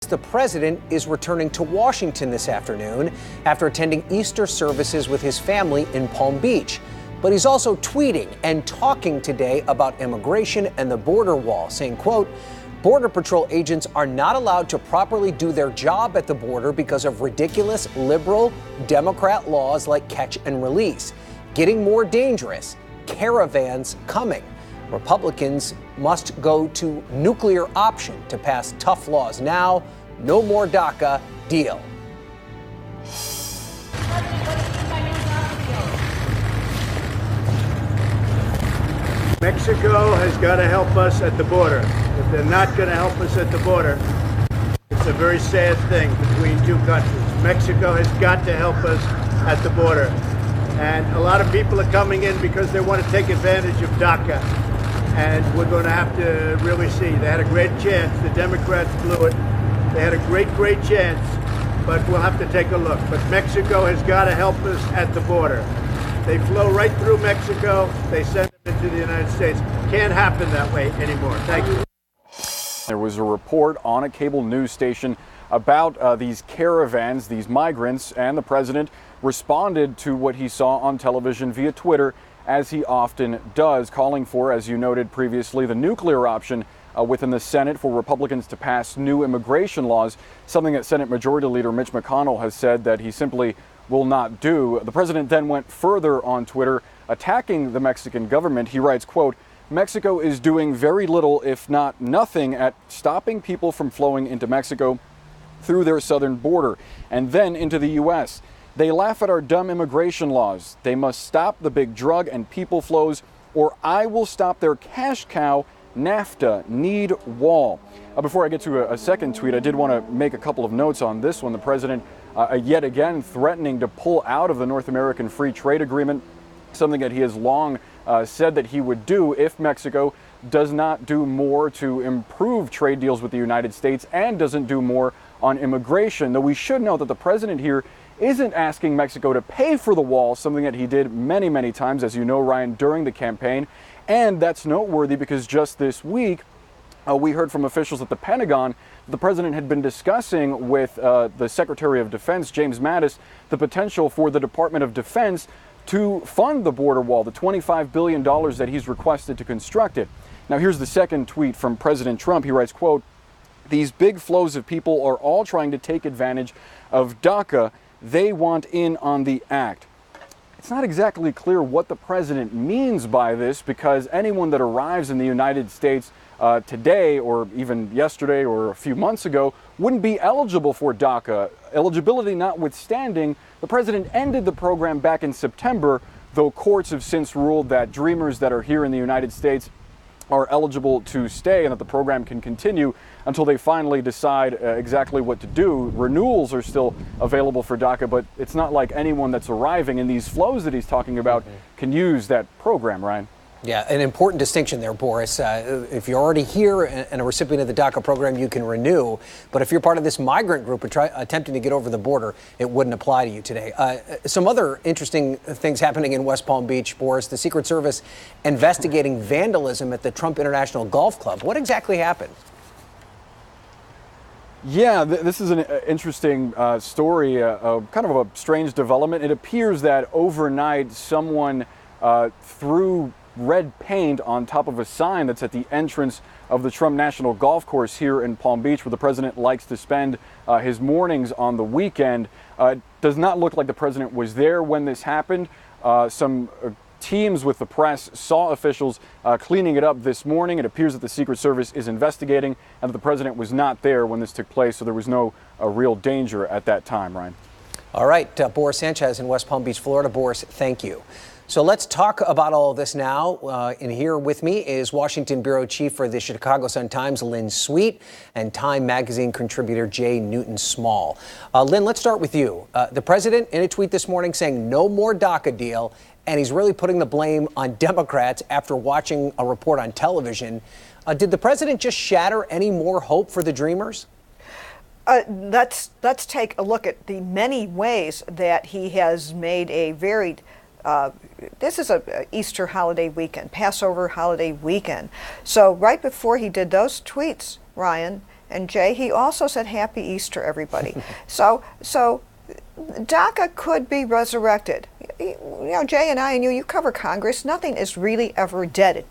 The president is returning to Washington this afternoon after attending Easter services with his family in Palm Beach. But he's also tweeting and talking today about immigration and the border wall, saying, quote, Border Patrol agents are not allowed to properly do their job at the border because of ridiculous liberal Democrat laws like catch and release. Getting more dangerous. Caravans coming. Republicans must go to nuclear option to pass tough laws now. No more DACA deal. Mexico has got to help us at the border. If they're not going to help us at the border, it's a very sad thing between two countries. Mexico has got to help us at the border. And a lot of people are coming in because they want to take advantage of DACA. And we're going to have to really see. They had a great chance. The Democrats blew it. They had a great chance, but we'll have to take a look. But Mexico has got to help us at the border. They flow right through Mexico. They send them into the United States. Can't happen that way anymore. Thank you. There was a report on a cable news station about these caravans, these migrants, and the president responded to what he saw on television via Twitter, as he often does, calling for, as you noted previously, the nuclear option within the Senate for Republicans to pass new immigration laws, something that Senate Majority Leader Mitch McConnell has said that he simply will not do. The president then went further on Twitter, attacking the Mexican government. He writes, quote, Mexico is doing very little, if not nothing, at stopping people from flowing into Mexico through their southern border and then into the U.S. They laugh at our dumb immigration laws. They must stop the big drug and people flows, or I will stop their cash cow, NAFTA, need wall. Before I get to a second tweet, I did want to make a couple of notes on this one. The president yet again threatening to pull out of the North American Free Trade Agreement, something that he has long said that he would do if Mexico does not do more to improve trade deals with the United States and doesn't do more on immigration. Though we should know that the president here isn't asking Mexico to pay for the wall, something that he did many times, as you know, Ryan, during the campaign. And that's noteworthy because just this week, we heard from officials at the Pentagon that the president had been discussing with the Secretary of Defense, James Mattis, the potential for the Department of Defense to fund the border wall, the $25 billion that he's requested to construct it. Now, here's the second tweet from President Trump. He writes, quote, these big flows of people are all trying to take advantage of DACA. They want in on the act. It's not exactly clear what the president means by this, because anyone that arrives in the United States today or even yesterday or a few months ago wouldn't be eligible for DACA. Eligibility notwithstanding, the president ended the program back in September, though courts have since ruled that dreamers that are here in the United States are eligible to stay and that the program can continue until they finally decide exactly what to do. Renewals are still available for DACA, but it's not like anyone that's arriving in these flows that he's talking about can use that program, Ryan. Yeah, an important distinction there, Boris. If you're already here and a recipient of the DACA program, you can renew. But if you're part of this migrant group attempting to get over the border, it wouldn't apply to you today. Some other interesting things happening in West Palm Beach, Boris. The Secret Service investigating vandalism at the Trump International Golf Club. What exactly happened? Yeah, this is an interesting story, kind of a strange development. It appears that overnight someone threw red paint on top of a sign that's at the entrance of the Trump National Golf Course here in Palm Beach, where the president likes to spend his mornings on the weekend. It does not look like the president was there when this happened. Some teams with the press saw officials cleaning it up this morning. It appears that the Secret Service is investigating and that the president was not there when this took place, so there was no real danger at that time, Ryan. All right, Boris Sanchez in West Palm Beach, Florida. Boris, thank you. So let's talk about all of this now. And here with me is Washington Bureau Chief for the Chicago Sun-Times, Lynn Sweet, and Time Magazine contributor Jay Newton-Small. Lynn, let's start with you. The president in a tweet this morning saying no more DACA deal, and he's really putting the blame on Democrats after watching a report on television. Did the president just shatter any more hope for the Dreamers? Let's take a look at the many ways that he has made a very this is a Easter holiday weekend, Passover holiday weekend. So right before he did those tweets, Ryan, And Jay, he also said Happy Easter, everybody. so DACA could be resurrected. You know, Jay and I and you cover Congress. Nothing is really ever dead.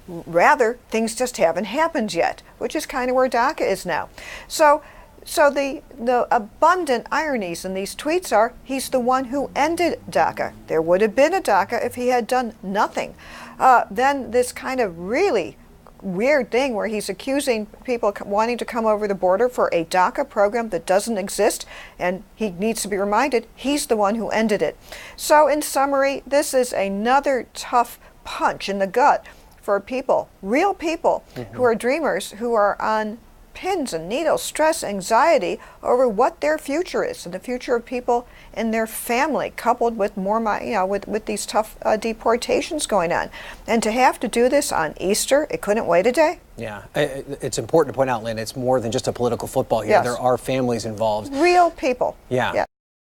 Rather, things just haven't happened yet, which is kind of where DACA is now. So the abundant ironies in these tweets are, he's the one who ended DACA. There would have been a DACA if he had done nothing. Then this kind of really weird thing where he's accusing people wanting to come over the border for a DACA program that doesn't exist, and he needs to be reminded he's the one who ended it. So in summary, this is another tough punch in the gut for people, real people, who are dreamers, who are on pins and needles, stress, anxiety over what their future is and the future of people in their family, coupled with more, with these tough deportations going on. And to have to do this on Easter, it couldn't wait a day. Yeah, it's important to point out, Lynn, it's more than just a political football here. Yes. There are families involved. Real people. Yeah.